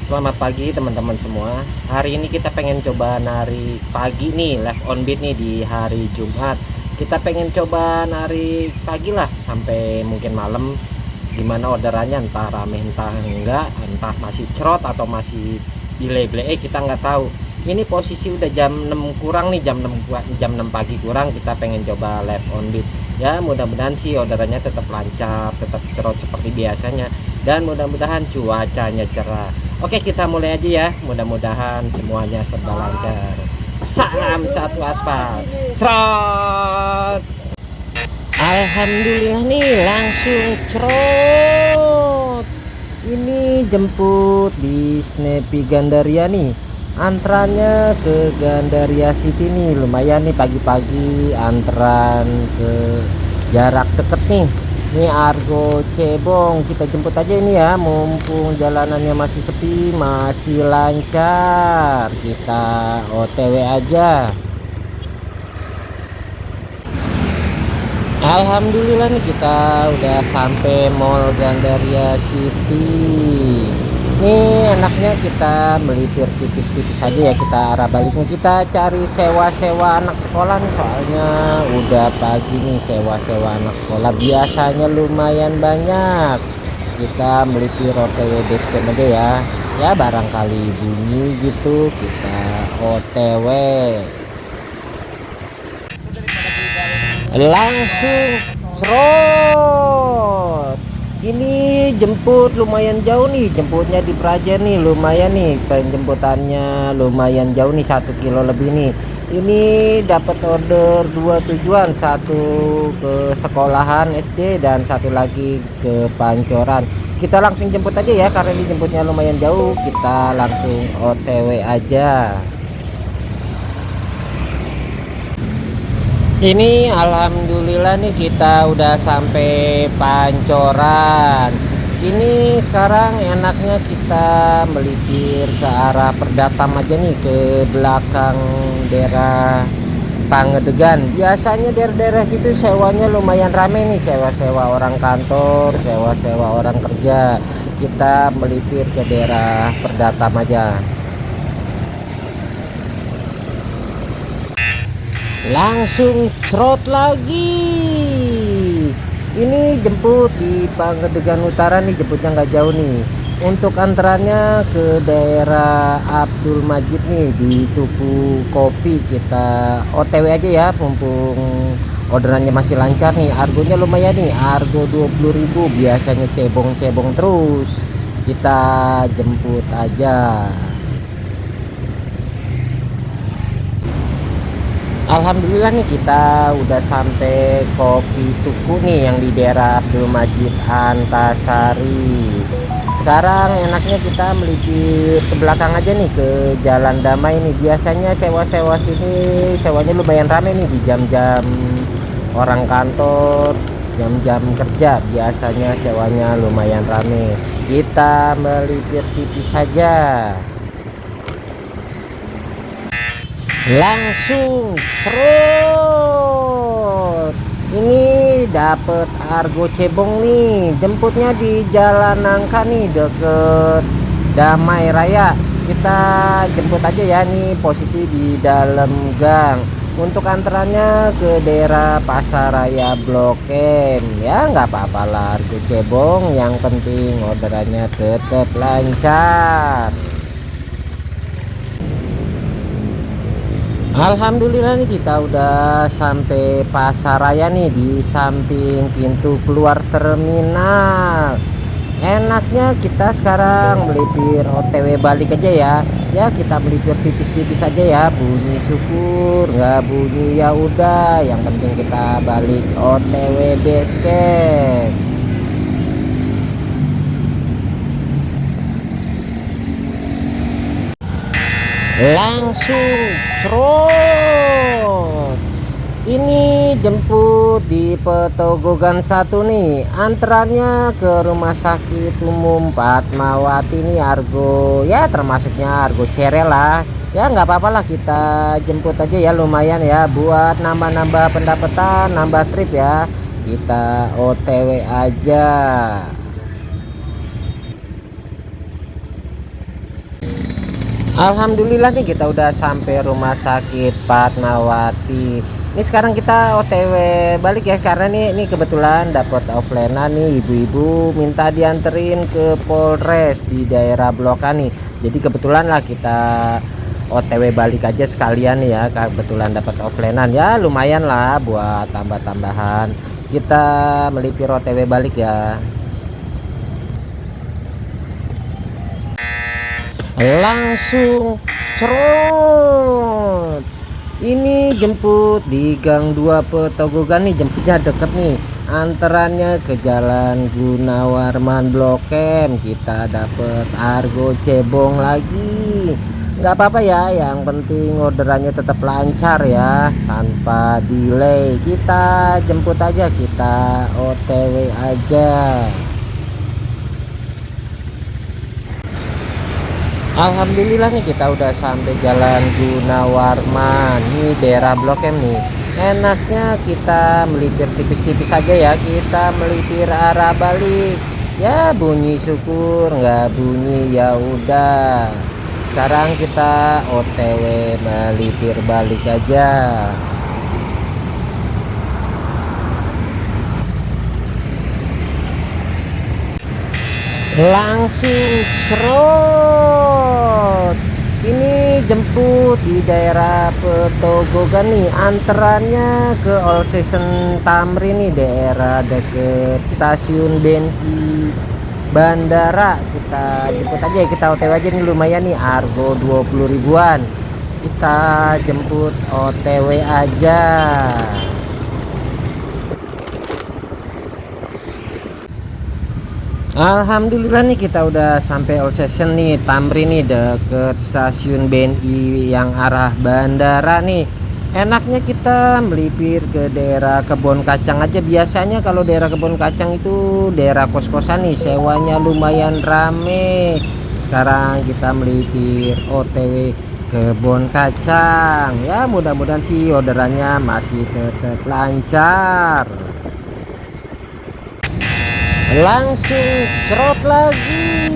Selamat pagi teman-teman semua. Hari ini kita pengen coba narik pagi nih, live on beat nih di hari Jumat. Kita pengen coba narik pagi lah sampai mungkin malam. Gimana orderannya, entah rame entah enggak, entah masih cerot atau masih delay, kita nggak tahu. Ini posisi udah jam 6 kurang nih, jam 6 pagi kurang. Kita pengen coba live on beat. Ya mudah-mudahan sih orderannya tetap lancar, tetap cerot seperti biasanya, dan mudah-mudahan cuacanya cerah. Oke, kita mulai aja ya. Mudah-mudahan semuanya serba lancar. Salam satu aspal. Trot. Alhamdulillah nih langsung trot. Ini jemput di Snappy Gandaria nih. Antrannya ke Gandaria City nih. Lumayan nih pagi-pagi antran ke jarak deket nih. Ini Argo Cebong, kita jemput aja ini ya, mumpung jalanannya masih sepi, masih lancar. Kita OTW aja. Alhamdulillah nih kita udah sampai Mall Gandaria City. Nih enaknya kita melipir tipis-tipis aja ya, kita arah baliknya kita cari sewa-sewa anak sekolah nih, soalnya udah pagi nih. Sewa-sewa anak sekolah biasanya lumayan banyak. Kita melipir OTW basecamp aja ya. Ya barangkali bunyi gitu, kita OTW langsung cerot. Ini jemput lumayan jauh nih, jemputnya di Praja nih, lumayan nih penjemputannya, lumayan jauh nih, 1 kilo lebih nih. Ini dapat order 2 tujuan, satu ke sekolahan SD dan satu lagi ke Pancoran. Kita langsung jemput aja ya, karena ini jemputnya lumayan jauh, kita langsung OTW aja. Ini alhamdulillah nih kita udah sampai Pancoran. Ini sekarang enaknya kita melipir ke arah Perdatam aja nih, ke belakang daerah Pangedegan. Biasanya daerah-daerah situ sewanya lumayan rame nih, sewa-sewa orang kantor, sewa-sewa orang kerja. Kita melipir ke daerah Perdatam aja. Langsung trot lagi. Ini jemput di Pangedegan Utara nih, jemputnya nggak jauh nih. Untuk antrannya ke daerah Abdul Majid nih di Tuku Kopi. Kita OTW aja ya, mumpung orderannya masih lancar nih. Argonya lumayan nih, argo 20.000, biasanya cebong-cebong terus. Kita jemput aja. Alhamdulillah nih kita udah sampai Kopi Tuku nih yang di daerah Abdul Majid Antasari. Sekarang enaknya kita melipir ke belakang aja nih, ke Jalan Damai nih. Biasanya sewa-sewa sini sewanya lumayan rame nih di jam-jam orang kantor, jam-jam kerja. Biasanya sewanya lumayan rame. Kita melipir tipis saja. Langsung trot. Ini dapet argo cebong nih, jemputnya di Jalan Nangka nih, deket Damai Raya. Kita jemput aja ya, nih posisi di dalam gang. Untuk antarannya ke daerah Pasaraya Blok M. Ya nggak apa-apa lah argo cebong, yang penting orderannya tetap lancar. Alhamdulillah nih kita udah sampai Pasaraya nih, di samping pintu keluar terminal. Enaknya kita sekarang melipir OTW balik aja ya. Ya kita melipir tipis-tipis aja ya, bunyi syukur, nggak bunyi ya udah, yang penting kita balik OTW base camp. Langsung cerot. Ini jemput di Petogogan 1 nih. Antrannya ke Rumah Sakit Umum Fatmawati nih, argo ya termasuknya argo cerel lah. Ya nggak apa-apa lah, kita jemput aja ya, lumayan ya buat nambah-nambah pendapatan, nambah trip ya. Kita OTW aja. Alhamdulillah nih kita udah sampai rumah sakit Fatmawati. Ini sekarang kita OTW balik ya, karena nih kebetulan dapat offline nih, ibu-ibu minta dianterin ke Polres di daerah Blok A nih. Jadi kebetulan lah kita OTW balik aja sekalian nih ya, kebetulan dapat offline ya, lumayan lah buat tambah-tambahan. Kita melipir OTW balik ya. Langsung cerot, ini jemput di Gang 2 Petogogan nih, jemputnya deket nih, antarannya ke Jalan Gunawarman Blok M. Kita dapet argo cebong lagi, nggak apa-apa ya, yang penting orderannya tetap lancar ya, tanpa delay. Kita jemput aja, kita OTW aja. Alhamdulillah nih kita udah sampai Jalan Gunawarman, ini daerah Blok M nih. Enaknya kita melipir tipis-tipis aja ya, kita melipir arah balik ya, bunyi syukur, nggak bunyi ya udah. Sekarang kita OTW melipir balik aja. Langsung serot, ini jemput di daerah Petogogan nih, anterannya ke All Season Tamrin nih, daerah deket stasiun BNI Bandara. Kita jemput aja ya, kita OTW aja nih, lumayan nih, argo 20 ribuan. Kita jemput OTW aja. Alhamdulillah nih kita udah sampai All Season nih, Tamrin nih, deket stasiun BNI yang arah bandara nih. Enaknya kita melipir ke daerah Kebon Kacang aja. Biasanya kalau daerah Kebon Kacang itu daerah kos-kosan nih, sewanya lumayan rame. Sekarang kita melipir OTW Kebon Kacang ya, mudah-mudahan sih orderannya masih tetap lancar. Langsung cerot lagi,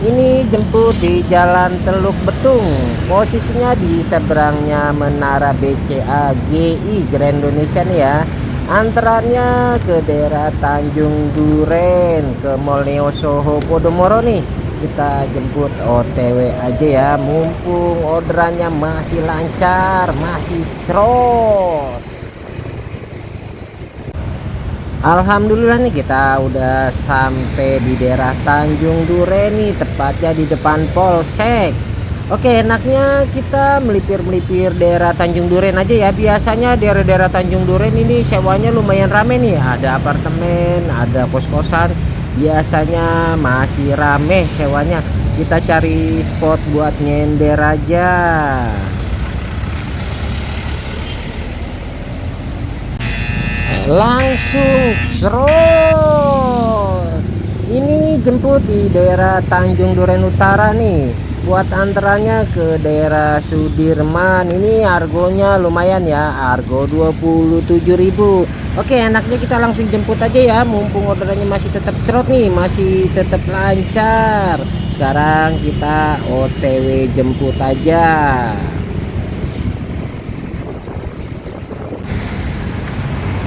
ini jemput di Jalan Teluk Betung, posisinya di seberangnya Menara BCA GI Grand Indonesia nih ya. Antarannya ke daerah Tanjung Duren, ke Mall Neo Soho Podomoro nih. Kita jemput OTW aja ya, mumpung orderannya masih lancar, masih cerot. Alhamdulillah nih kita udah sampai di daerah Tanjung Duren nih, tepatnya di depan Polsek. Oke, enaknya kita melipir daerah Tanjung Duren aja ya. Biasanya daerah-daerah Tanjung Duren ini sewanya lumayan rame nih, ada apartemen, ada kos-kosan, biasanya masih rame sewanya. Kita cari spot buat nyender aja. Langsung serot, ini jemput di daerah Tanjung Duren Utara nih, buat antarannya ke daerah Sudirman. Ini argonya lumayan ya, argo 27.000. Oke, enaknya kita langsung jemput aja ya, mumpung orderannya masih tetap cerot nih, masih tetap lancar. Sekarang kita OTW jemput aja.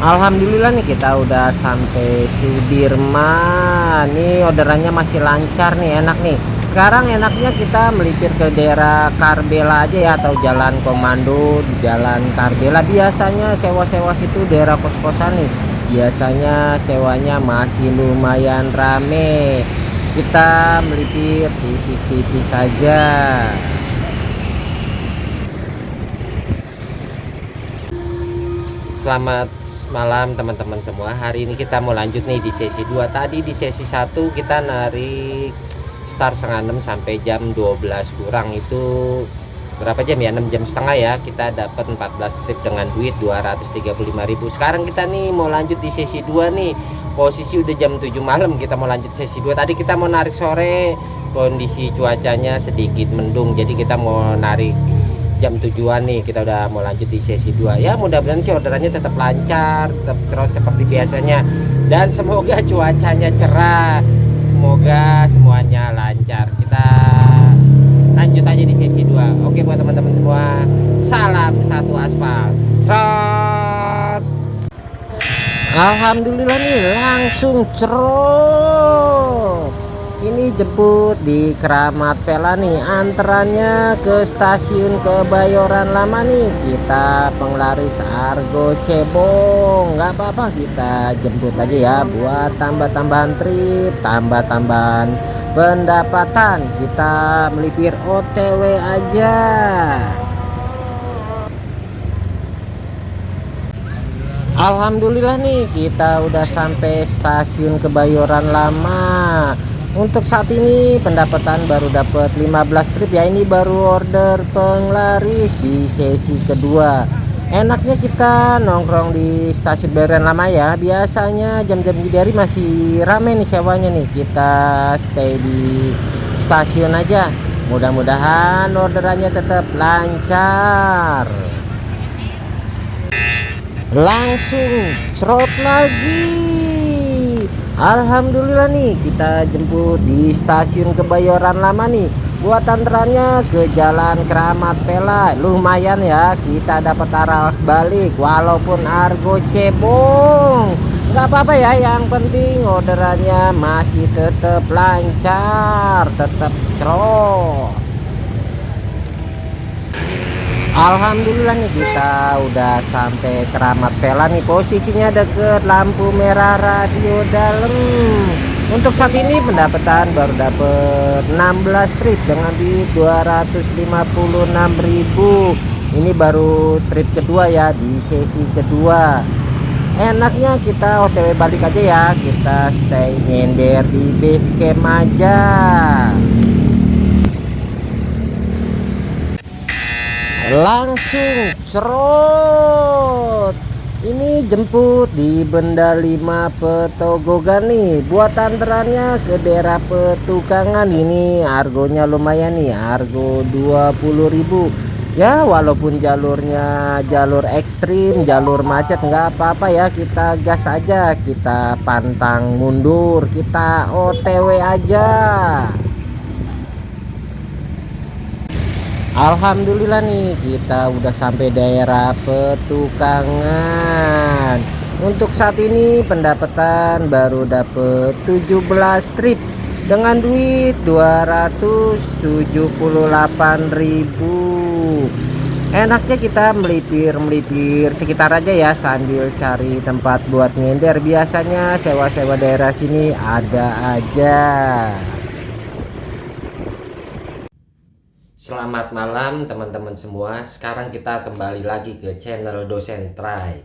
Alhamdulillah nih kita udah sampai Sudirman. Nih orderannya masih lancar nih, enak nih. Sekarang enaknya kita melipir ke daerah Karbela aja ya, atau Jalan Komando di Jalan Karbela. Biasanya sewa-sewa situ daerah kos-kosan nih, biasanya sewanya masih lumayan rame. Kita melipir tipis-tipis saja. Selamat malam teman-teman semua. Hari ini kita mau lanjut nih di sesi 2. Tadi di sesi 1 kita narik start setengah 6 sampai jam 12 kurang, itu berapa jam ya, 6 jam setengah ya. Kita dapat 14 trip dengan duit 235.000. Sekarang kita nih mau lanjut di sesi 2 nih, posisi udah jam 7 malam. Kita mau lanjut sesi 2. Tadi kita mau narik sore, kondisi cuacanya sedikit mendung, jadi kita mau narik jam tujuan nih. Kita udah mau lanjut di sesi 2 ya, mudah-mudahan sih orderannya tetap lancar, tetap cerot seperti biasanya, dan semoga cuacanya cerah, semoga semuanya lancar. Kita satu aspal. Cerot. Alhamdulillah nih langsung cerot. Ini jemput di Keramat Vela nih, antarannya ke stasiun Kebayoran Lama nih. Kita penglaris Argo Cebong, nggak apa-apa, kita jemput aja ya buat tambah-tambahan trip, tambah-tambahan pendapatan. Kita melipir OTW aja. Alhamdulillah nih kita udah sampai stasiun Kebayoran Lama. Untuk saat ini pendapatan baru dapat 15 trip ya. Ini baru order penglaris di sesi kedua. Enaknya kita nongkrong di stasiun Kebayoran Lama ya. Biasanya jam-jam gini hari masih rame nih sewanya nih. Kita stay di stasiun aja. Mudah-mudahan orderannya tetap lancar. Langsung cerot lagi. Alhamdulillah nih kita jemput di stasiun Kebayoran Lama nih. Buat antreannya ke Jalan Keramat Vela. Lumayan ya, kita dapat arah balik walaupun Argo Cebong. Nggak apa-apa ya, yang penting orderannya masih tetap lancar, tetap cerot. Alhamdulillah nih kita udah sampai Keramat Vela nih, posisinya deket lampu merah radio dalam. Untuk saat ini pendapatan baru dapet 16 trip dengan duit 256.000. Ini baru trip kedua ya di sesi kedua. Enaknya kita OTW balik aja ya, kita stay nyender di base camp aja. Langsung cerot. Ini jemput di Benda 5 Petogogan nih. Buat antreannya ke daerah Petukangan. Ini argonya lumayan nih, argo 20.000 ya. Walaupun jalurnya jalur ekstrim, jalur macet, nggak apa-apa ya, kita gas aja, kita pantang mundur, kita OTW aja. Alhamdulillah nih kita udah sampai daerah Petukangan. Untuk saat ini pendapatan baru dapet 17 trip dengan duit 278.000. Enaknya kita melipir sekitar aja ya sambil cari tempat buat nyender. Biasanya sewa-sewa daerah sini ada aja. Selamat malam teman-teman semua. Sekarang kita kembali lagi ke channel Dosen Try.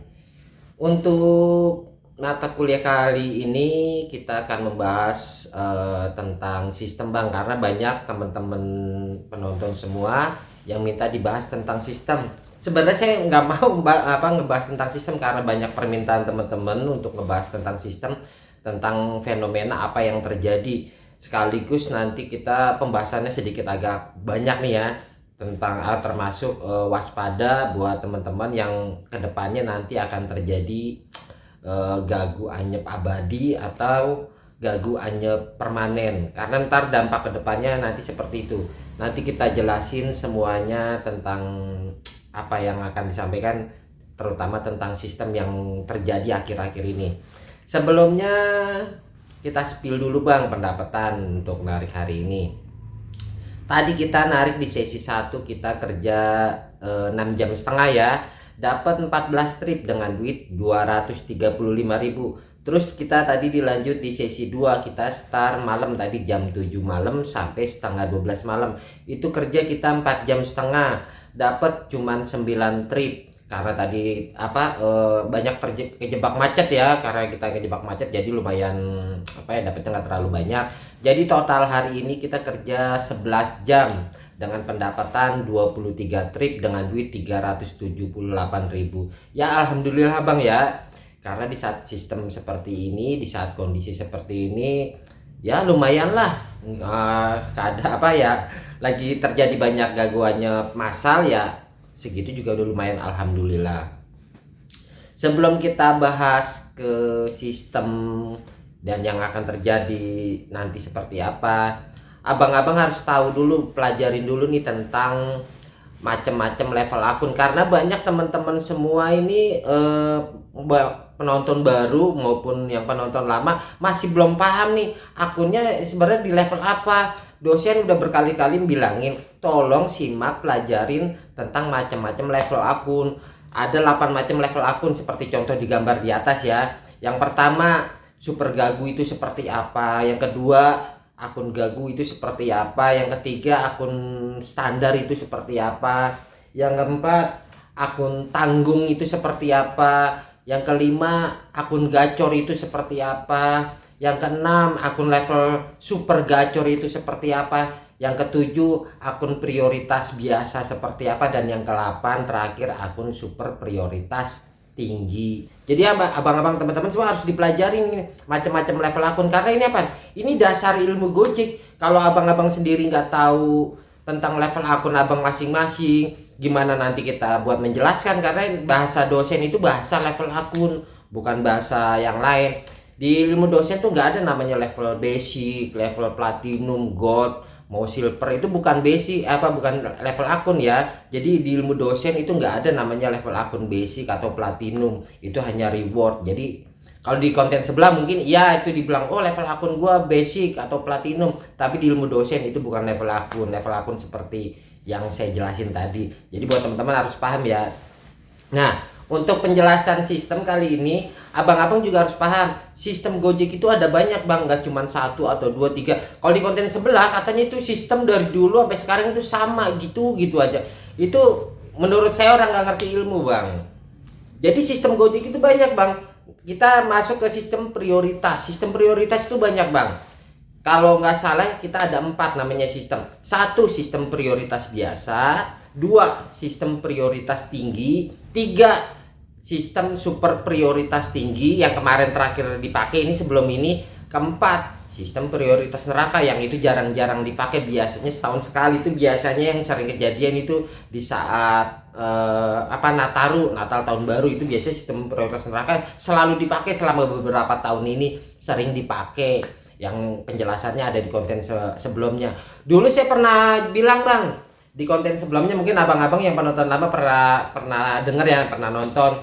Untuk mata kuliah kali ini kita akan membahas tentang sistem Bang, karena banyak teman-teman penonton semua yang minta dibahas tentang sistem. Sebenarnya saya nggak mau ngebahas tentang sistem karena banyak permintaan teman-teman untuk ngebahas tentang sistem, tentang fenomena apa yang terjadi. Sekaligus nanti kita pembahasannya sedikit agak banyak nih ya, tentang termasuk waspada buat teman-teman yang kedepannya nanti akan terjadi gagu anyep abadi atau gagu anyep permanen, karena ntar dampak kedepannya nanti seperti itu. Nanti kita jelasin semuanya tentang apa yang akan disampaikan, terutama tentang sistem yang terjadi akhir-akhir ini. Sebelumnya kita spill dulu Bang pendapatan untuk narik hari ini. Tadi kita narik di sesi 1 kita kerja 6 jam setengah ya, dapat 14 trip dengan duit 235.000. Terus kita tadi dilanjut di sesi 2, kita start malam tadi jam 7 malam sampai setengah 12 malam. Itu kerja kita 4 jam setengah, dapat cuman 9 trip. Karena tadi banyak kejebak macet ya, karena kita kejebak macet jadi lumayan dapetnya nggak terlalu banyak. Jadi total hari ini kita kerja 11 jam dengan pendapatan 23 trip dengan duit 378.000. Ya alhamdulillah Bang ya, karena di saat sistem seperti ini, di saat kondisi seperti ini ya lumayan lah, lagi terjadi banyak gangguannya massal ya, segitu juga udah lumayan alhamdulillah. Sebelum kita bahas ke sistem dan yang akan terjadi nanti seperti apa, abang-abang harus tahu dulu, pelajarin dulu nih tentang macem-macem level akun, karena banyak teman-teman semua ini penonton baru maupun yang penonton lama masih belum paham nih akunnya sebenarnya di level apa. Dosen udah berkali-kali bilangin tolong simak pelajarin tentang macam-macam level akun. Ada 8 macam level akun seperti contoh di gambar di atas ya. Yang pertama, super gagu itu seperti apa, yang kedua akun gagu itu seperti apa, yang ketiga akun standar itu seperti apa, yang keempat akun tanggung itu seperti apa, yang kelima akun gacor itu seperti apa, yang keenam akun level super gacor itu seperti apa, yang ketujuh akun prioritas biasa seperti apa, dan yang ke-8 terakhir akun super prioritas tinggi. Jadi abang-abang teman-teman semua harus dipelajari ini macam-macam level akun, karena ini apa? Ini dasar ilmu Gojek. Kalau abang-abang sendiri nggak tahu tentang level akun abang masing-masing, gimana nanti kita buat menjelaskan, karena bahasa dosen itu bahasa level akun, bukan bahasa yang lain. Di ilmu dosen tuh nggak ada namanya level basic, level platinum, gold, mau silver, itu bukan basic bukan level akun ya. Jadi di ilmu dosen itu nggak ada namanya level akun basic atau platinum, itu hanya reward. Jadi kalau di konten sebelah mungkin ya itu dibilang oh level akun gua basic atau platinum, tapi di ilmu dosen itu bukan level akun. Level akun seperti yang saya jelasin tadi. Jadi buat teman-teman harus paham ya. Nah, untuk penjelasan sistem kali ini, abang-abang juga harus paham sistem Gojek itu ada banyak bang, nggak cuma 1 atau 2, 3. Kalau di konten sebelah katanya itu sistem dari dulu sampai sekarang itu sama gitu aja. Itu menurut saya orang nggak ngerti ilmu bang. Jadi sistem Gojek itu banyak bang. Kita masuk ke sistem prioritas. Sistem prioritas itu banyak bang. Kalau nggak salah kita ada 4 namanya sistem. 1 sistem prioritas biasa, 2 sistem prioritas tinggi, 3 sistem super prioritas tinggi yang kemarin terakhir dipakai ini sebelum ini, keempat sistem prioritas neraka yang itu jarang-jarang dipakai, biasanya setahun sekali. Itu biasanya yang sering kejadian itu di saat Natal tahun baru, itu biasanya sistem prioritas neraka selalu dipakai selama beberapa tahun ini, sering dipakai. Yang penjelasannya ada di konten sebelumnya. Dulu saya pernah bilang bang di konten sebelumnya, mungkin abang-abang yang penonton lama pernah dengar ya, pernah nonton.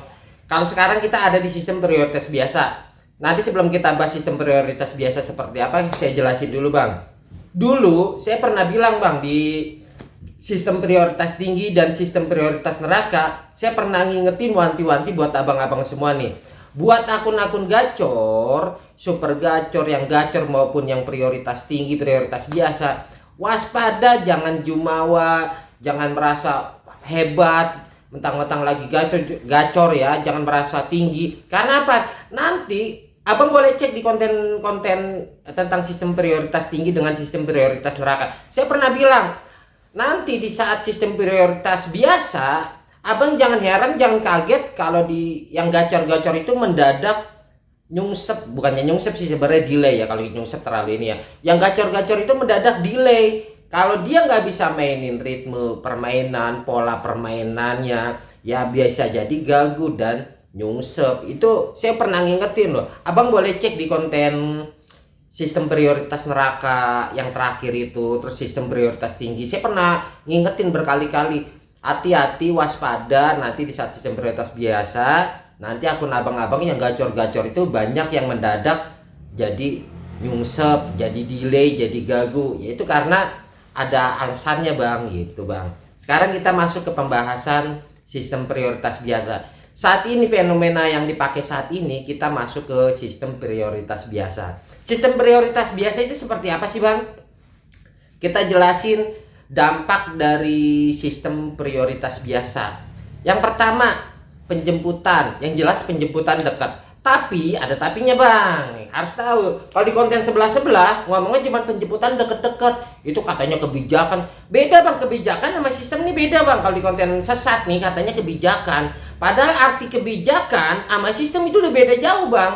Kalau sekarang kita ada di sistem prioritas biasa. Nanti sebelum kita bahas sistem prioritas biasa seperti apa, saya jelasin dulu bang. Dulu saya pernah bilang bang, di sistem prioritas tinggi dan sistem prioritas neraka, saya pernah ngingetin wanti-wanti buat abang-abang semua nih. Buat akun-akun gacor, super gacor, yang gacor maupun yang prioritas tinggi, prioritas biasa, waspada, jangan jumawa, jangan merasa hebat mentang-mentang lagi gacor ya, jangan merasa tinggi. Karena apa? Nanti abang boleh cek di konten-konten tentang sistem prioritas tinggi dengan sistem prioritas neraka. Saya pernah bilang, nanti di saat sistem prioritas biasa, abang jangan heran, jangan kaget kalau di yang gacor-gacor itu mendadak nyungsep. Bukannya nyungsep sih sebenarnya, delay ya. Kalau nyungsep terlalu ini ya. Yang gacor-gacor itu mendadak delay. Kalau dia nggak bisa mainin ritme permainan, pola permainannya, ya biasa jadi gagu dan nyungsep. Itu saya pernah ngingetin loh. Abang boleh cek di konten sistem prioritas neraka yang terakhir itu, terus sistem prioritas tinggi. Saya pernah ngingetin berkali-kali, hati-hati, waspada, nanti di saat sistem prioritas biasa, nanti akun abang-abang yang gacor-gacor itu banyak yang mendadak jadi nyungsep, jadi delay, jadi gagu. Yaitu karena ada alasannya bang, gitu bang. Sekarang kita masuk ke pembahasan sistem prioritas biasa. Saat ini fenomena yang dipakai saat ini, kita masuk ke sistem prioritas biasa. Sistem prioritas biasa itu seperti apa sih bang? Kita jelasin dampak dari sistem prioritas biasa. Yang pertama, penjemputan. Yang jelas penjemputan dekat. Tapi ada tapinya bang, harus tahu. Kalau di konten sebelah ngomongnya cuma penjemputan deket-deket, itu katanya kebijakan. Beda bang, kebijakan sama sistem ini beda bang. Kalau di konten sesat nih katanya kebijakan, padahal arti kebijakan sama sistem itu udah beda jauh bang.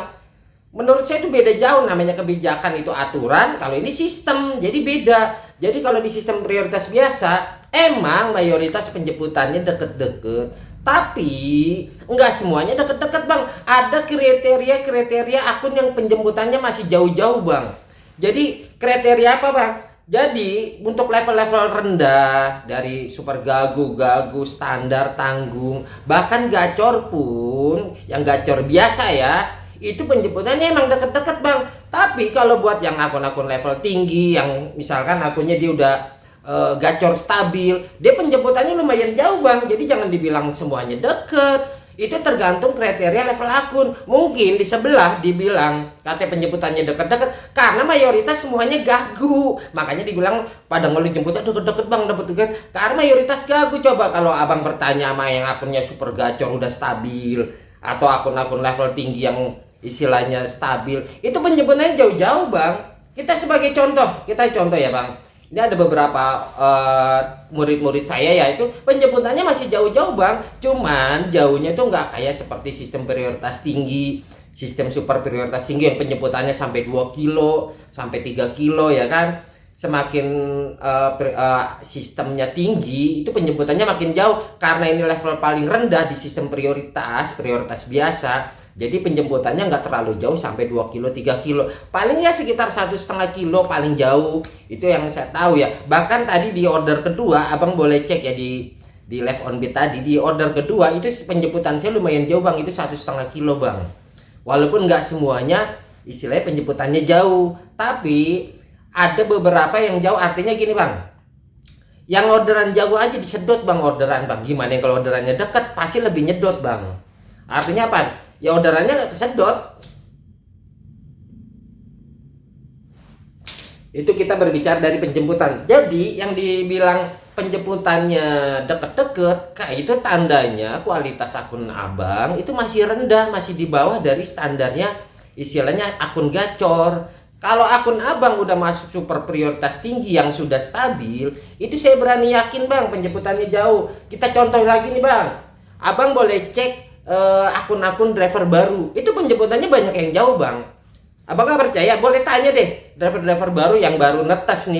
Menurut saya itu beda jauh. Namanya kebijakan itu aturan, kalau ini sistem, jadi beda. Jadi kalau di sistem prioritas biasa, emang mayoritas penjemputannya deket-deket, tapi enggak semuanya deket-deket bang. Ada kriteria akun yang penjemputannya masih jauh-jauh bang. Jadi kriteria apa bang? Jadi untuk level-level rendah dari super gagu, standar, tanggung, bahkan gacor pun, yang gacor biasa ya, itu penjemputannya emang deket-deket bang. Tapi kalau buat yang akun-akun level tinggi, yang misalkan akunnya dia udah gacor stabil, dia penjemputannya lumayan jauh bang. Jadi jangan dibilang semuanya deket. Itu tergantung kriteria level akun. Mungkin di sebelah dibilang katanya penjemputannya deket-deket karena mayoritas semuanya gagu, makanya dibilang pada ngeluh jemputnya deket-deket bang, deket-deket karena mayoritas gagu. Coba kalau abang bertanya sama yang akunnya super gacor udah stabil, atau akun-akun level tinggi yang istilahnya stabil, itu penjemputannya jauh-jauh bang. Kita sebagai contoh, kita contoh ya bang, ini ada beberapa murid-murid saya ya, itu penjemputannya masih jauh-jauh bang. Cuman jauhnya tuh nggak kayak seperti sistem prioritas tinggi, sistem super prioritas tinggi yang penjemputannya sampai 2 kilo, sampai 3 kilo ya kan. Semakin sistemnya tinggi, itu penjemputannya makin jauh. Karena ini level paling rendah di sistem prioritas biasa. Jadi penjemputannya nggak terlalu jauh sampai 2 kilo, 3 kilo. Paling ya sekitar 1,5 kilo paling jauh. Itu yang saya tahu ya. Bahkan tadi di order kedua, abang boleh cek ya di Live on Beat tadi. Di order kedua itu penjemputan saya lumayan jauh bang. Itu 1,5 kilo bang. Walaupun nggak semuanya istilahnya penjemputannya jauh. Tapi ada beberapa yang jauh, artinya gini bang. Yang orderan jauh aja disedot bang orderan bang. Gimana yang kalau orderannya dekat pasti lebih nyedot bang. Artinya apa? Ya orderannya kesedot. Itu kita berbicara dari penjemputan. Jadi yang dibilang penjemputannya deket-deket, kayak itu tandanya kualitas akun abang itu masih rendah, masih di bawah dari standarnya istilahnya akun gacor. Kalau akun abang udah masuk super prioritas tinggi yang sudah stabil, itu saya berani yakin bang penjemputannya jauh. Kita contoh lagi nih bang, abang boleh cek akun-akun driver baru, itu penjemputannya banyak yang jauh bang. Abang gak percaya, boleh tanya deh driver-driver baru yang baru netes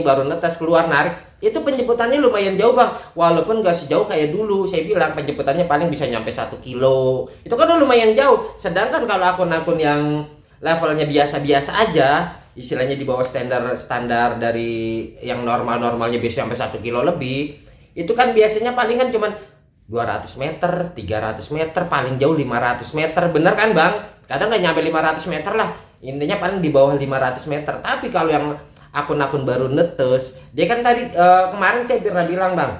keluar narik, itu penjemputannya lumayan jauh bang. Walaupun gak sejauh kayak dulu, saya bilang penjemputannya paling bisa nyampe 1 kilo, itu kan lumayan jauh. Sedangkan kalau akun-akun yang levelnya biasa-biasa aja, istilahnya di bawah standar dari yang normalnya bisa sampai 1 kilo lebih, itu kan biasanya palingan cuman 200 meter, 300 meter, paling jauh 500 meter, bener kan bang? Kadang nggak nyampe 500 meter lah, intinya paling di bawah 500 meter. Tapi kalau yang akun-akun baru netes, dia kan tadi kemarin saya pernah bilang bang,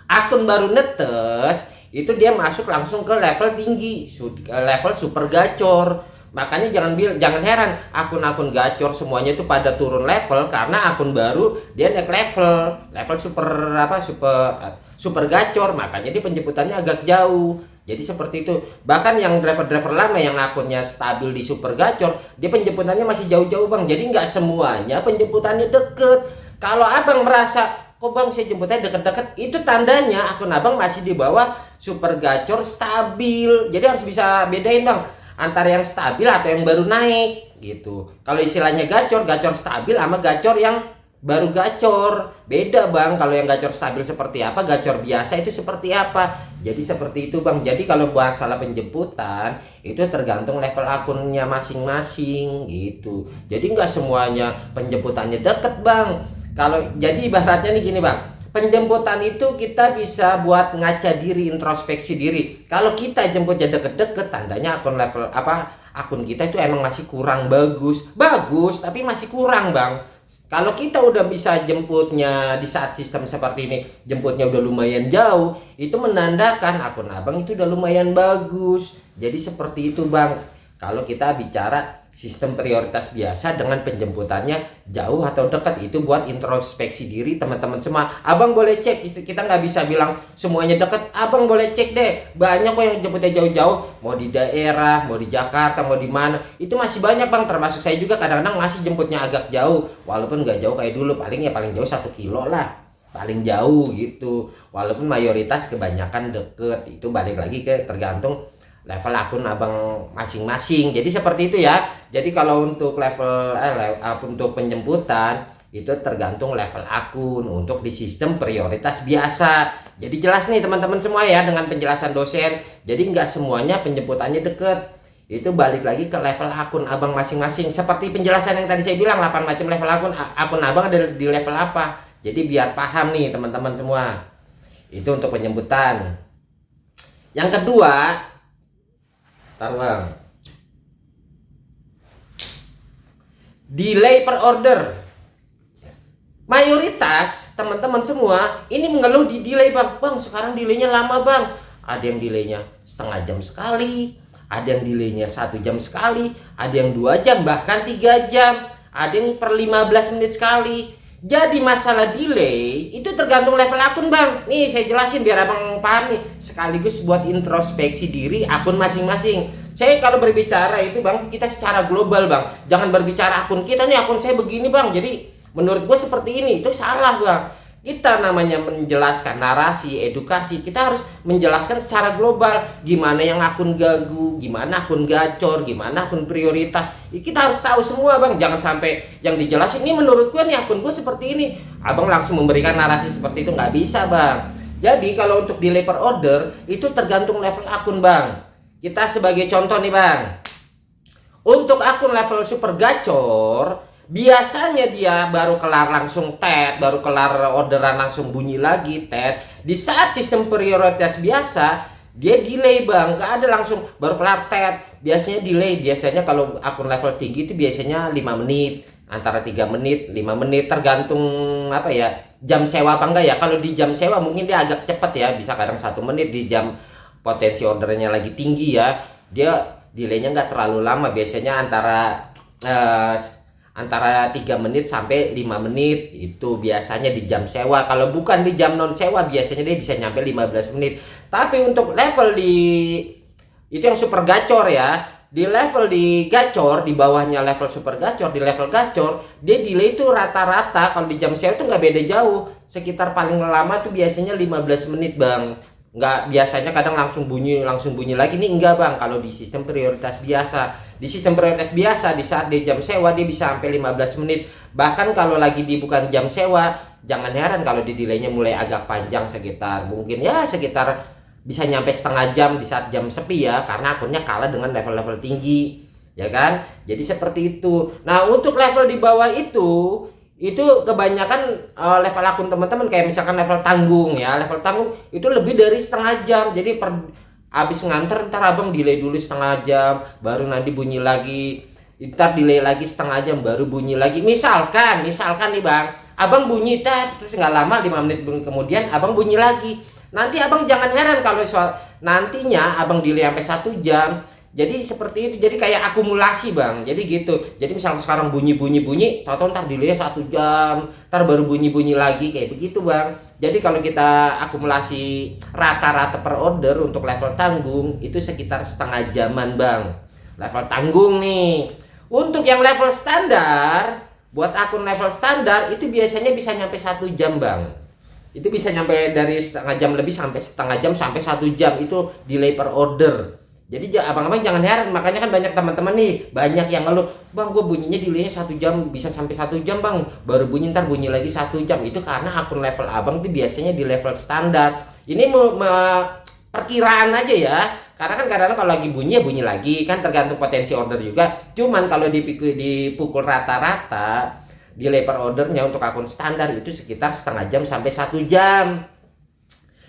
akun baru netes itu dia masuk langsung ke level tinggi, level super gacor. Makanya jangan heran akun-akun gacor semuanya itu pada turun level karena akun baru dia naik level super gacor, makanya dia penjemputannya agak jauh. Jadi seperti itu. Bahkan yang driver-driver lama yang akunnya stabil di super gacor, dia penjemputannya masih jauh-jauh bang. Jadi nggak semuanya penjemputannya deket. Kalau abang merasa kok bang saya jemputnya deket-deket, itu tandanya akun abang masih di bawah super gacor stabil. Jadi harus bisa bedain bang antara yang stabil atau yang baru naik gitu. Kalau istilahnya gacor stabil sama gacor yang baru gacor, beda bang. Kalau yang gacor stabil seperti apa, gacor biasa itu seperti apa. Jadi seperti itu bang. Jadi kalau masalah penjemputan itu tergantung level akunnya masing-masing gitu. Jadi nggak semuanya penjemputannya deket bang. Kalau jadi ibaratnya nih gini bang, penjemputan itu kita bisa buat ngaca diri, introspeksi diri. Kalau kita jemputnya deket-deket, tandanya akun kita itu emang masih kurang bagus tapi masih kurang bang. Kalau kita udah bisa jemputnya di saat sistem seperti ini, jemputnya udah lumayan jauh, itu menandakan akun abang itu udah lumayan bagus. Jadi seperti itu bang. Kalau kita bicara sistem prioritas biasa dengan penjemputannya jauh atau dekat, itu buat introspeksi diri teman-teman semua. Abang boleh cek, kita nggak bisa bilang semuanya dekat. Abang boleh cek deh, banyak kok yang jemputnya jauh-jauh, mau di daerah, mau di Jakarta, mau di mana, itu masih banyak bang. Termasuk saya juga kadang-kadang masih jemputnya agak jauh, walaupun nggak jauh kayak dulu, paling jauh 1 kilo lah paling jauh gitu. Walaupun mayoritas kebanyakan deket, itu balik lagi ke tergantung level akun abang masing-masing. Jadi seperti itu ya. Jadi kalau untuk level untuk penjemputan itu tergantung level akun untuk di sistem prioritas biasa. Jadi jelas nih teman-teman semua ya dengan penjelasan dosen. Jadi nggak semuanya penjemputannya deket. itu balik lagi ke level akun abang masing-masing. Seperti penjelasan yang tadi saya bilang, 8 macam level akun abang ada di level apa. Jadi biar paham nih teman-teman semua. Itu untuk penyebutan. Yang kedua, taruh bang, delay per order. Mayoritas teman-teman semua ini mengeluh di delay bang. Bang, sekarang delaynya lama bang. Ada yang delaynya setengah jam sekali, ada yang delaynya 1 jam sekali, ada yang 2 jam, bahkan 3 jam, ada yang per 15 menit sekali. Jadi masalah delay itu tergantung level akun bang. Nih saya jelasin biar abang paham nih, sekaligus buat introspeksi diri akun masing-masing. Saya kalau berbicara itu bang, kita secara global bang, jangan berbicara akun kita nih, akun saya begini bang, jadi menurut gue seperti ini, itu salah bang. Kita namanya menjelaskan narasi, edukasi, kita harus menjelaskan secara global. Gimana yang akun gagu, gimana akun gacor, gimana akun prioritas. Kita harus tahu semua bang, jangan sampai yang dijelasin ini menurut gue nih akun gue seperti ini, abang langsung memberikan narasi seperti itu, nggak bisa bang. Jadi kalau untuk delay per order itu tergantung level akun bang. Kita sebagai contoh nih bang, untuk akun level super gacor, biasanya dia baru kelar langsung tet, baru kelar orderan langsung bunyi lagi tet. Di saat sistem prioritas biasa, dia delay bang, gak ada langsung baru kelar tet. Biasanya delay, biasanya kalau akun level tinggi itu biasanya 5 menit, antara 3 menit, 5 menit, tergantung apa ya, jam sewa apa enggak ya. Kalau di jam sewa mungkin dia agak cepet ya, bisa kadang 1 menit. Di jam potensi ordernya lagi tinggi ya, dia delaynya nggak terlalu lama, biasanya antara 3 menit sampai 5 menit itu biasanya di jam sewa. Kalau bukan di jam non sewa biasanya dia bisa nyampe 15 menit. Tapi untuk level di itu yang super gacor ya, di level di gacor, di bawahnya level super gacor, di level gacor dia delay itu rata-rata kalau di jam sewa itu nggak beda jauh, sekitar paling lama tuh biasanya 15 menit bang. Nggak, biasanya kadang langsung bunyi lagi nih, enggak bang. Kalau di sistem prioritas biasa, di saat di jam sewa dia bisa sampai 15 menit. Bahkan kalau lagi di bukan jam sewa, jangan heran kalau di delaynya mulai agak panjang, sekitar mungkin ya sekitar bisa nyampe setengah jam di saat jam sepi ya, karena akunnya kalah dengan level-level tinggi ya kan. Jadi seperti itu. Nah untuk level di bawah itu kebanyakan level akun teman-teman kayak misalkan level tanggung ya, level tanggung itu lebih dari setengah jam. Jadi habis nganter ntar abang delay dulu setengah jam, baru nanti bunyi lagi, ntar delay lagi setengah jam, baru bunyi lagi. Misalkan nih bang, abang bunyi terus nggak lama 5 menit kemudian abang bunyi lagi. Nanti abang jangan heran kalau nantinya abang delay sampai 1 jam. Jadi seperti itu, jadi kayak akumulasi bang. Jadi gitu. Jadi misalnya sekarang bunyi, tahu ntar delay 1 jam, ntar baru bunyi lagi, kayak begitu bang. Jadi kalau kita akumulasi rata-rata per order untuk level tanggung itu sekitar setengah jaman bang. Level tanggung nih. Untuk yang level standar, buat akun level standar itu biasanya bisa nyampe 1 jam bang. Itu bisa nyampe dari setengah jam lebih sampai setengah jam sampai 1 jam itu delay per order. Jadi abang-abang jangan heran, makanya kan banyak teman-teman nih, banyak yang ngeluh, bang gue bunyinya delaynya 1 jam, bisa sampai 1 jam bang, baru bunyi ntar bunyi lagi 1 jam. Itu karena akun level abang itu biasanya di level standar. Ini perkiraan aja ya, karena kan kadang-kadang kalau lagi bunyi ya bunyi lagi, kan tergantung potensi order juga. Cuman kalau dipukul rata-rata, delay per ordernya untuk akun standar itu sekitar setengah jam sampai 1 jam.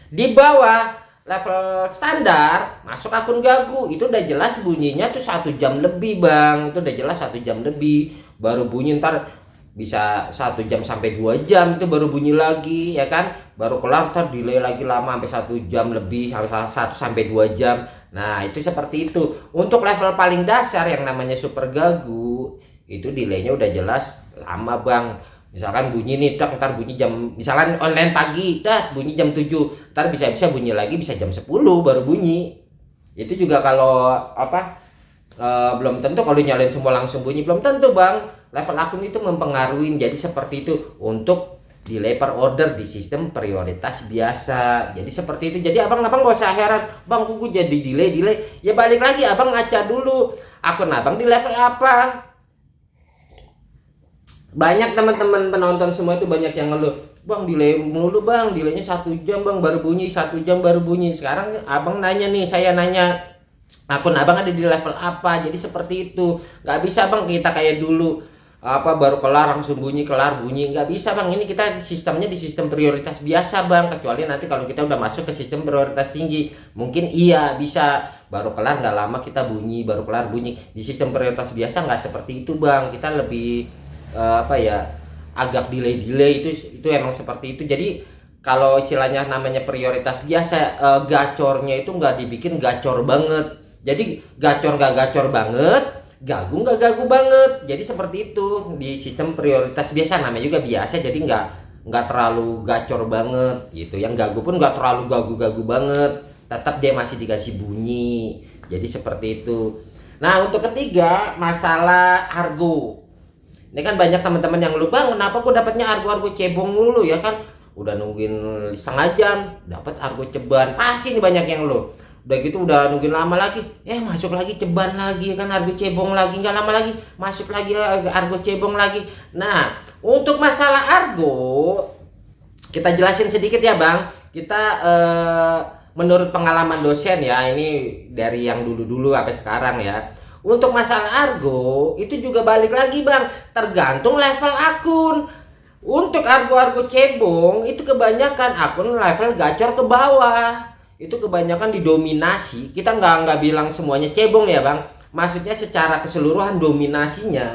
Di bawah level standar masuk akun gagu itu udah jelas bunyinya tuh 1 jam lebih bang. Itu udah jelas 1 jam lebih baru bunyi, ntar bisa 1 jam sampai 2 jam itu baru bunyi lagi ya kan, baru kelar ntar delay lagi lama sampai 1 jam lebih, 1 sampai 2 jam. Nah itu seperti itu. Untuk level paling dasar yang namanya super gagu itu delaynya udah jelas lama bang. Misalkan bunyi nih, ntar bunyi jam, misalkan online pagi, bunyi jam 7, ntar bisa bunyi lagi, bisa jam 10 baru bunyi. Itu juga kalau belum tentu kalau nyalain semua langsung bunyi, belum tentu bang. Level akun itu mempengaruhi, jadi seperti itu untuk delay per order di sistem prioritas biasa. Jadi seperti itu. Jadi abang-abang gak usah heran, bang kok jadi delay. Ya balik lagi, abang ngaca dulu akun abang di level apa. Banyak teman-teman penonton semua itu banyak yang ngeluh, bang delay mulu bang, delaynya 1 jam bang baru bunyi, 1 jam baru bunyi. Sekarang abang nanya nih, saya nanya, akun abang ada di level apa. Jadi seperti itu, nggak bisa bang kita kayak dulu apa baru kelar langsung bunyi, kelar bunyi, nggak bisa bang. Ini kita sistemnya di sistem prioritas biasa bang, kecuali nanti kalau kita udah masuk ke sistem prioritas tinggi mungkin iya bisa baru kelar nggak lama kita bunyi, baru kelar bunyi. Di sistem prioritas biasa nggak seperti itu bang, kita lebih apa ya, agak delay itu emang seperti itu. Jadi kalau istilahnya namanya prioritas biasa, gacornya itu nggak dibikin gacor banget. Jadi gacor nggak gacor banget, gagu nggak gagu banget. Jadi seperti itu di sistem prioritas biasa, namanya juga biasa, jadi nggak terlalu gacor banget gitu. Yang gagu pun nggak terlalu gagu banget, tetap dia masih dikasih bunyi. Jadi seperti itu. Nah untuk ketiga, masalah argo. Ini kan banyak teman-teman yang lupa, kenapa kok dapatnya argo cebong dulu ya kan, udah nungguin setengah jam dapat argo ceban. Pasti nih banyak yang lu udah gitu udah nungguin lama lagi, masuk lagi ceban lagi kan, argo cebong lagi, nggak lama lagi masuk lagi argo cebong lagi. Nah untuk masalah argo kita jelasin sedikit ya bang. Kita menurut pengalaman dosen ya, ini dari yang dulu sampai sekarang ya. Untuk masalah argo itu juga balik lagi bang, tergantung level akun. Untuk argo cebong itu kebanyakan akun level gacor ke bawah, itu kebanyakan didominasi. Kita nggak bilang semuanya cebong ya bang, maksudnya secara keseluruhan dominasinya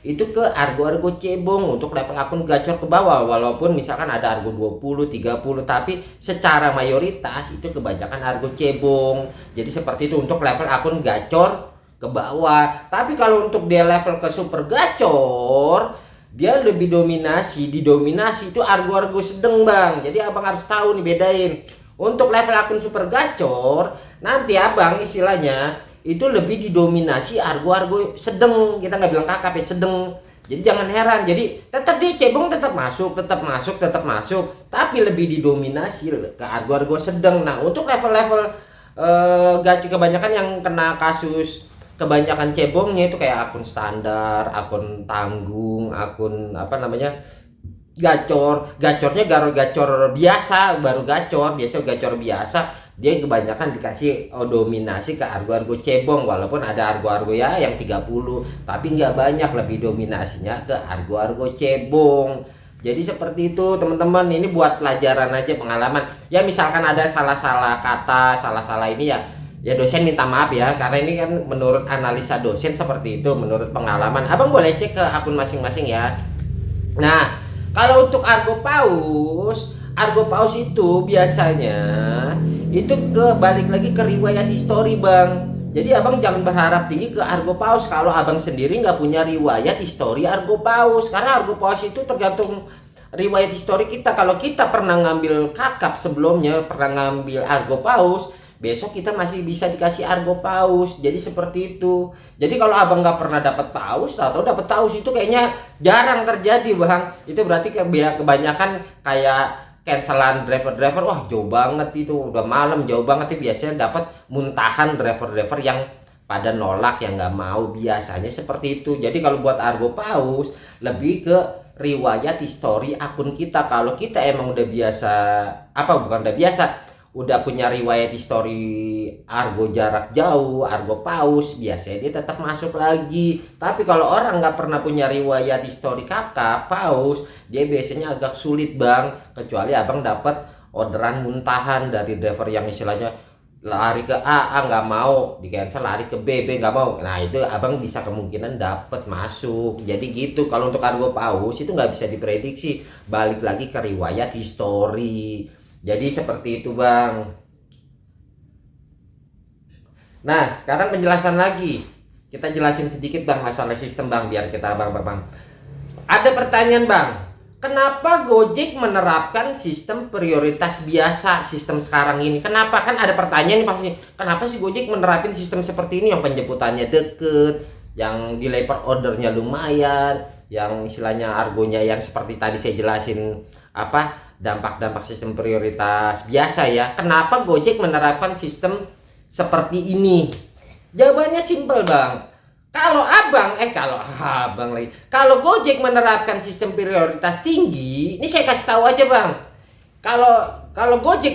itu ke argo cebong untuk level akun gacor ke bawah. Walaupun misalkan ada argo 20 30, tapi secara mayoritas itu kebanyakan argo cebong. Jadi seperti itu untuk level akun gacor ke bawah. Tapi kalau untuk dia level ke super gacor, dia lebih didominasi itu argo sedang bang. Jadi abang harus tahu nih bedain. Untuk level akun super gacor, nanti abang istilahnya itu lebih didominasi argo sedang. Kita nggak bilang kakap ya, sedang. Jadi jangan heran. Jadi tetap dia cebong, tetap masuk, tapi lebih didominasi ke argo sedang. Nah untuk level-level gacor kebanyakan yang kena kasus kebanyakan cebongnya itu kayak akun standar, akun tanggung, akun apa namanya, gacornya gacor biasa, baru gacor biasa, dia kebanyakan dikasih dominasi ke argo cebong. Walaupun ada argo ya yang 30, tapi nggak banyak, lebih dominasinya ke argo cebong. Jadi seperti itu teman-teman, ini buat pelajaran aja, pengalaman ya. Misalkan ada salah kata, salah ini ya dosen minta maaf ya, karena ini kan menurut analisa dosen seperti itu, menurut pengalaman. Abang boleh cek ke akun masing-masing ya. Nah kalau untuk argo paus itu biasanya itu balik lagi ke riwayat histori bang. Jadi abang jangan berharap tinggi ke argo paus kalau abang sendiri nggak punya riwayat histori argo paus. Karena argo paus itu tergantung riwayat histori kita. Kalau kita pernah ngambil kakap sebelumnya, pernah ngambil argo paus, besok kita masih bisa dikasih argo paus. Jadi seperti itu. Jadi kalau abang nggak pernah dapat paus atau dapat paus, itu kayaknya jarang terjadi bang. Itu berarti kebanyakan kayak cancelan driver, wah jauh banget itu, udah malam jauh banget itu biasanya dapat muntahan driver yang pada nolak, yang nggak mau, biasanya seperti itu. Jadi kalau buat argo paus lebih ke riwayat histori akun kita. Kalau kita emang udah biasa, bukan udah biasa, udah punya riwayat histori argo jarak jauh, argo paus, biasanya dia tetap masuk lagi. Tapi kalau orang nggak pernah punya riwayat histori kakak paus, dia biasanya agak sulit bang, kecuali abang dapat orderan muntahan dari driver yang istilahnya lari ke A nggak mau, di cancel, lari ke B nggak mau. Nah itu abang bisa kemungkinan dapat masuk. Jadi gitu. Kalau untuk argo paus itu nggak bisa diprediksi, balik lagi ke riwayat histori. Jadi seperti itu bang. Nah sekarang penjelasan lagi, kita jelasin sedikit bang masalah sistem bang, biar kita bang. Ada pertanyaan bang, kenapa Gojek menerapkan sistem prioritas biasa, sistem sekarang ini? Kenapa? Kan ada pertanyaan nih pasti, kenapa sih Gojek menerapin sistem seperti ini, yang penjemputannya deket, yang delay per ordernya lumayan, yang istilahnya argonya yang seperti tadi saya jelasin dampak sistem prioritas biasa ya. Kenapa Gojek menerapkan sistem seperti ini? Jawabannya simpel bang. Kalau Gojek menerapkan sistem prioritas tinggi, ini saya kasih tahu aja bang. kalau Gojek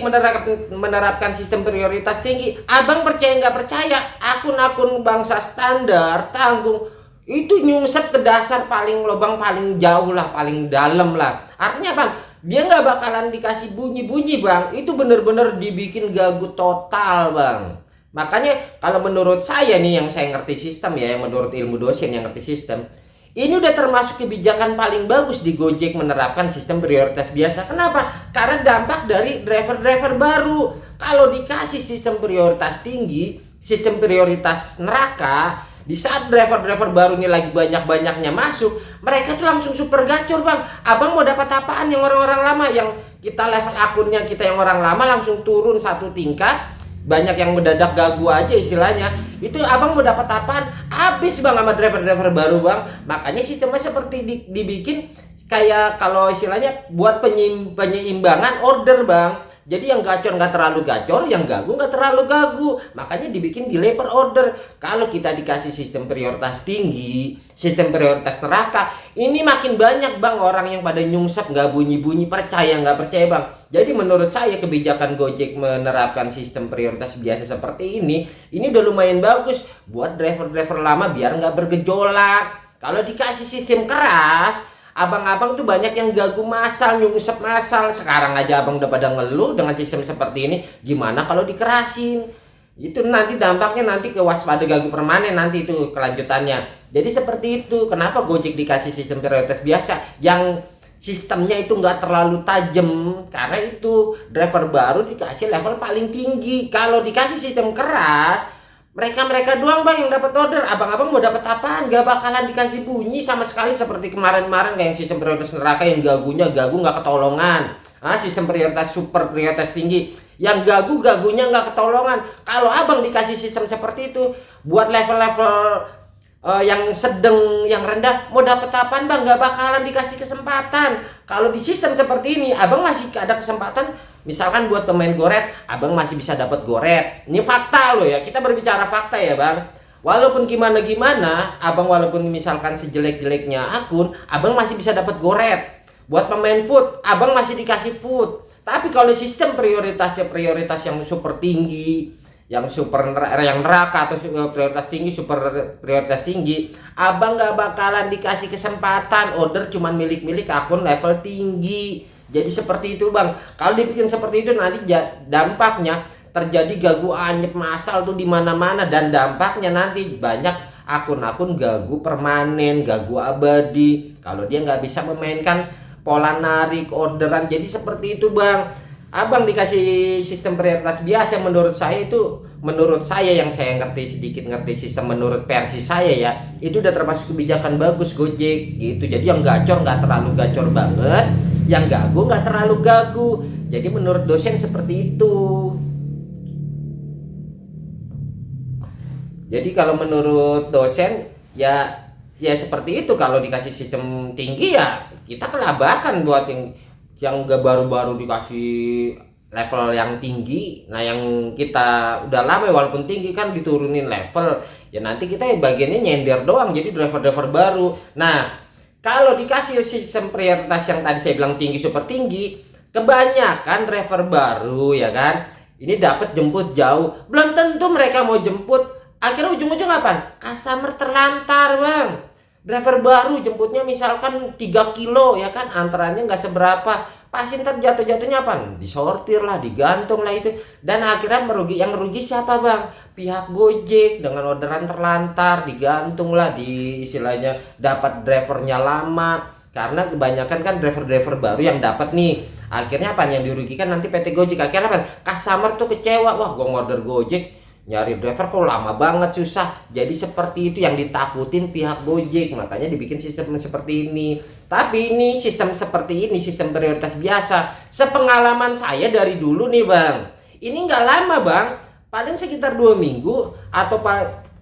menerapkan sistem prioritas tinggi, abang percaya nggak percaya, akun-akun bangsa standar tanggung itu nyungsep ke dasar paling lubang paling jauh lah, paling dalam lah. Artinya bang, dia nggak bakalan dikasih bunyi-bunyi bang, itu bener-bener dibikin gagu total bang. Makanya kalau menurut saya nih, yang saya ngerti sistem ya, yang menurut ilmu dosen yang ngerti sistem, ini udah termasuk kebijakan paling bagus di Gojek menerapkan sistem prioritas biasa. Kenapa? Karena dampak dari driver-driver baru. Kalau dikasih sistem prioritas tinggi, sistem prioritas neraka, di saat driver-driver baru ini lagi banyak-banyaknya masuk, mereka tuh langsung super gacor bang. Abang mau dapat apaan yang orang-orang lama, yang kita level akunnya kita yang orang lama langsung turun satu tingkat, banyak yang mendadak gagu aja istilahnya, itu abang mau dapat apaan? Habis bang sama driver-driver baru bang. Makanya sistemnya seperti dibikin kayak kalau istilahnya buat penyeimbangan order bang. Jadi yang gacor nggak terlalu gacor, yang gagu nggak terlalu gagu. Makanya dibikin delay per order. Kalau kita dikasih sistem prioritas tinggi, sistem prioritas neraka, ini makin banyak bang orang yang pada nyungsep nggak bunyi-bunyi, percaya nggak percaya bang. Jadi menurut saya kebijakan Gojek menerapkan sistem prioritas biasa seperti ini udah lumayan bagus buat driver-driver lama biar nggak bergejolak. Kalau dikasih sistem keras, abang-abang tuh banyak yang gagu masal, nyungsep masal. Sekarang aja abang udah pada ngeluh dengan sistem seperti ini. Gimana kalau dikerasin? Itu nanti dampaknya nanti ke waspada gagu permanen, nanti itu kelanjutannya. Jadi seperti itu. Kenapa Gojek dikasih sistem prioritas biasa yang sistemnya itu nggak terlalu tajam? Karena itu driver baru dikasih level paling tinggi. Kalau dikasih sistem keras, mereka doang bang yang dapat order. Abang-abang mau dapat apaan? Gak bakalan dikasih bunyi sama sekali seperti kemarin-kemarin kayak sistem prioritas neraka yang gagu nggak ketolongan. Sistem prioritas super prioritas tinggi yang gagunya nggak ketolongan. Kalau abang dikasih sistem seperti itu buat level-level yang sedang, yang rendah, mau dapat apaan bang? Gak bakalan dikasih kesempatan. Kalau di sistem seperti ini, abang masih ada kesempatan. Misalkan buat pemain goret, abang masih bisa dapat goret. Ini fakta loh ya, kita berbicara fakta ya bang. Walaupun gimana-gimana, abang walaupun misalkan sejelek-jeleknya akun, abang masih bisa dapat goret. Buat pemain food, abang masih dikasih food. Tapi kalau sistem prioritasnya prioritas yang super tinggi, yang neraka atau prioritas tinggi, super prioritas tinggi, abang gak bakalan dikasih kesempatan. Order cuman milik akun level tinggi. Jadi seperti itu bang. Kalau dibikin seperti itu nanti dampaknya terjadi gagu anyep masal tuh di mana-mana, dan dampaknya nanti banyak akun-akun gagu permanen, gagu abadi. Kalau dia nggak bisa memainkan pola narik orderan, jadi seperti itu bang. Abang dikasih sistem prioritas biasa, menurut saya yang saya sedikit ngerti sistem menurut versi saya ya, itu udah termasuk kebijakan bagus Gojek gitu. Jadi yang gacor nggak terlalu gacor banget, yang gagu nggak terlalu gagu. Jadi menurut dosen seperti itu. Jadi kalau menurut dosen ya seperti itu. Kalau dikasih sistem tinggi ya kita kelabakan buat yang gak baru-baru dikasih level yang tinggi. Nah yang kita udah lama walaupun tinggi kan diturunin level, ya nanti kita bagiannya nyender doang, jadi driver-driver baru. Nah kalau dikasih sistem prioritas yang tadi saya bilang tinggi super tinggi, kebanyakan driver baru ya kan, ini dapat jemput jauh, belum tentu mereka mau jemput. Akhirnya ujung-ujung apa? Customer terlantar bang. Driver baru jemputnya misalkan 3 kilo ya kan, antarannya nggak seberapa, pasti ntar jatuh-jatuhnya apa? Disortir lah, digantung lah itu, dan akhirnya yang merugi siapa bang? Pihak Gojek dengan orderan terlantar, digantung lah, di istilahnya dapat drivernya lama, karena kebanyakan kan driver baru yang dapat nih. Akhirnya apa yang dirugikan nanti PT Gojek? Akhirnya apa? Customer tuh kecewa, wah gua ngorder Gojek nyari driver kok lama banget, susah. Jadi seperti itu yang ditakutin pihak Gojek, makanya dibikin sistem seperti ini. Tapi ini sistem seperti ini, sistem prioritas biasa, sepengalaman saya dari dulu nih bang, ini nggak lama bang, paling sekitar 2 minggu atau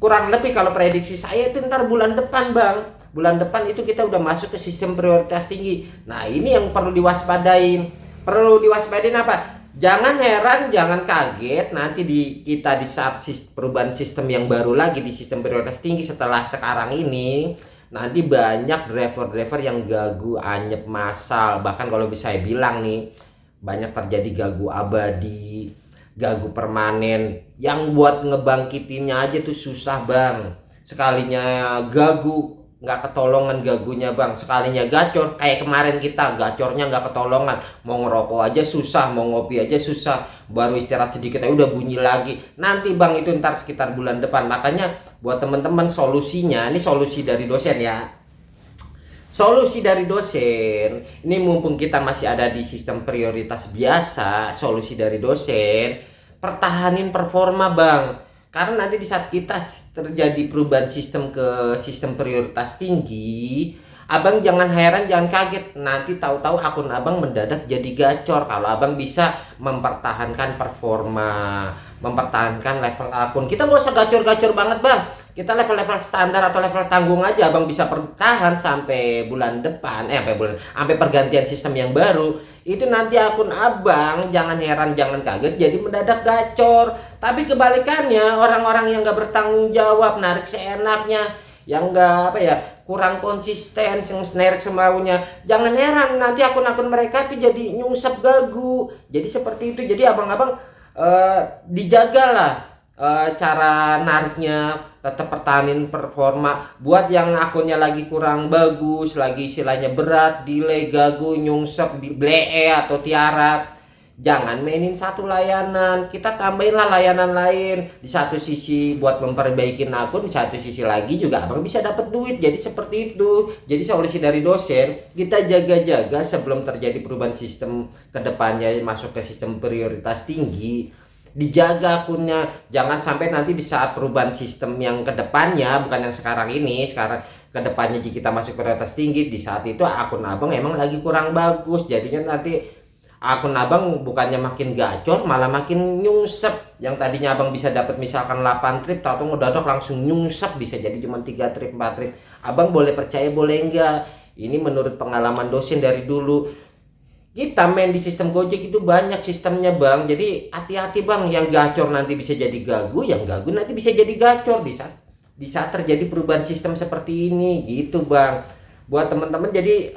kurang lebih. Kalau prediksi saya itu ntar bulan depan bang, bulan depan itu kita udah masuk ke sistem prioritas tinggi. Nah ini yang perlu diwaspadain. Apa? Jangan heran, jangan kaget nanti kita di saat perubahan sistem yang baru lagi di sistem prioritas tinggi setelah sekarang ini, nanti banyak driver yang gagu anyep masal. Bahkan kalau bisa saya bilang nih, banyak terjadi gagu abadi, gagu permanen yang buat ngebangkitinnya aja tuh susah bang. Sekalinya gagu nggak ketolongan gagunya bang, sekalinya gacor kayak kemarin kita gacornya nggak ketolongan, mau ngerokok aja susah, mau ngopi aja susah, baru istirahat sedikit aja udah bunyi lagi. Nanti bang itu ntar sekitar bulan depan. Makanya buat teman-teman solusinya, ini solusi dari dosen ya, solusi dari dosen ini mumpung kita masih ada di sistem prioritas biasa, solusi dari dosen pertahanin performa bang. Karena nanti di saat kita terjadi perubahan sistem ke sistem prioritas tinggi, abang jangan heran, jangan kaget nanti tahu-tahu akun abang mendadak jadi gacor. Kalau abang bisa mempertahankan performa, mempertahankan level akun, kita nggak usah gacor-gacor banget bang, kita level-level standar atau level tanggung aja abang bisa bertahan sampai bulan depan, sampai pergantian sistem yang baru. Itu nanti akun abang jangan heran, jangan kaget jadi mendadak gacor. Tapi kebalikannya, orang-orang yang gak bertanggung jawab, narik seenaknya, yang gak kurang konsisten, yang snack semaunya, jangan heran nanti akun-akun mereka tuh jadi nyungsep gagu. Jadi seperti itu. Jadi abang-abang dijagalah cara nariknya, tetap pertahanin performa. Buat yang akunnya lagi kurang bagus, lagi istilahnya berat, delay, gagu, nyungsep, blee atau tiara, jangan mainin satu layanan, kita tambahinlah layanan lain. Di satu sisi buat memperbaiki akun, di satu sisi lagi juga abang bisa dapat duit. Jadi seperti itu. Jadi solusi dari dosen, kita jaga-jaga sebelum terjadi perubahan sistem kedepannya masuk ke sistem prioritas tinggi, dijaga akunnya. Jangan sampai nanti di saat perubahan sistem yang kedepannya, bukan yang sekarang ini, sekarang kedepannya jika kita masuk prioritas tinggi, di saat itu akun abang emang lagi kurang bagus, jadinya nanti akun abang bukannya makin gacor malah makin nyungsep. Yang tadinya abang bisa dapat misalkan 8 trip, atau ngedadak langsung nyungsep, bisa jadi cuma 3 trip 4 trip. Abang boleh percaya boleh enggak, ini menurut pengalaman dosen dari dulu. Kita main di sistem Gojek itu banyak sistemnya bang, jadi hati-hati bang, yang gacor nanti bisa jadi gagu, yang gagu nanti bisa jadi gacor di saat terjadi perubahan sistem seperti ini gitu bang. Buat teman-teman jadi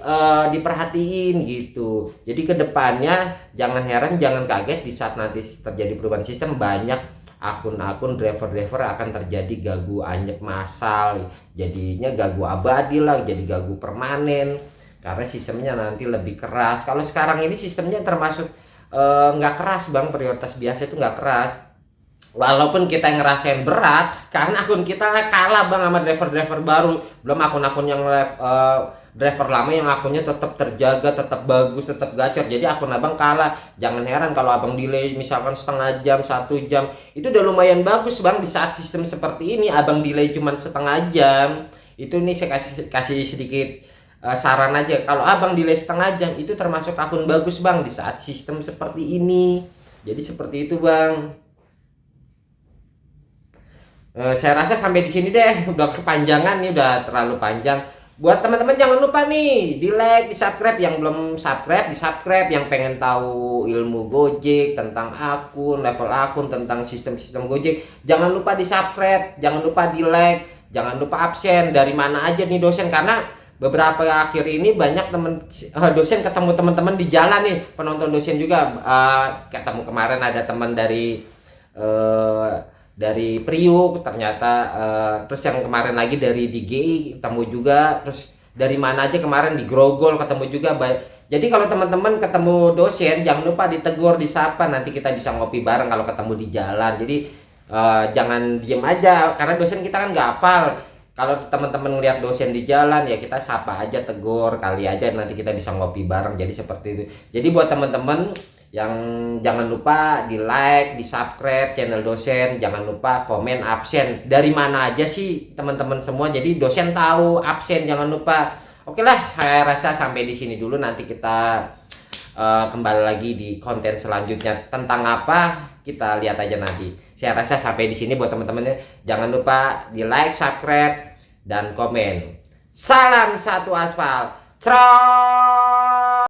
diperhatiin gitu. Jadi kedepannya jangan heran, jangan kaget di saat nanti terjadi perubahan sistem, banyak akun-akun driver-driver akan terjadi gagu anyep massal, jadinya gagu abadi lah, jadi gagu permanen karena sistemnya nanti lebih keras. Kalau sekarang ini sistemnya termasuk nggak keras bang, prioritas biasa itu nggak keras. Walaupun kita ngerasain berat karena akun kita kalah bang sama driver-driver baru, belum akun-akun yang driver lama yang akunnya tetap terjaga, tetap bagus, tetap gacor. Jadi akun abang kalah. Jangan heran kalau abang delay misalkan setengah jam, 1 jam, itu udah lumayan bagus bang. Di saat sistem seperti ini abang delay cuma setengah jam, itu nih saya kasih sedikit saran aja. Kalau abang delay setengah jam itu termasuk akun bagus bang di saat sistem seperti ini. Jadi seperti itu bang. Saya rasa sampai di sini deh, udah kepanjangan nih, udah terlalu panjang. Buat teman-teman jangan lupa nih di like, di subscribe, yang belum subscribe di subscribe, yang pengen tahu ilmu Gojek tentang akun, level akun, tentang sistem-sistem Gojek, jangan lupa di subscribe, jangan lupa di like, jangan lupa absen. Dari mana aja nih dosen, karena beberapa akhir ini banyak dosen ketemu teman-teman di jalan nih, penonton dosen juga. Ketemu kemarin ada teman dari Priuk ternyata, terus yang kemarin lagi dari DGI ketemu juga, terus dari mana aja kemarin di Grogol ketemu juga. Jadi kalau teman-teman ketemu dosen jangan lupa ditegur, disapa, nanti kita bisa ngopi bareng kalau ketemu di jalan. Jadi jangan diem aja, karena dosen kita kan nggak hafal. Kalau teman-teman lihat dosen di jalan ya kita sapa aja, tegur, kali aja nanti kita bisa ngopi bareng. Jadi seperti itu. Jadi buat teman-teman yang jangan lupa di like, di subscribe channel dosen, jangan lupa komen, absen. Dari mana aja sih teman-teman semua, jadi dosen tahu absen, jangan lupa. Oke lah, saya rasa sampai di sini dulu. Nanti kita kembali lagi di konten selanjutnya tentang apa, kita lihat aja nanti. Saya rasa sampai di sini buat teman-teman, jangan lupa di like, subscribe, dan komen. Salam satu aspal. Cerot.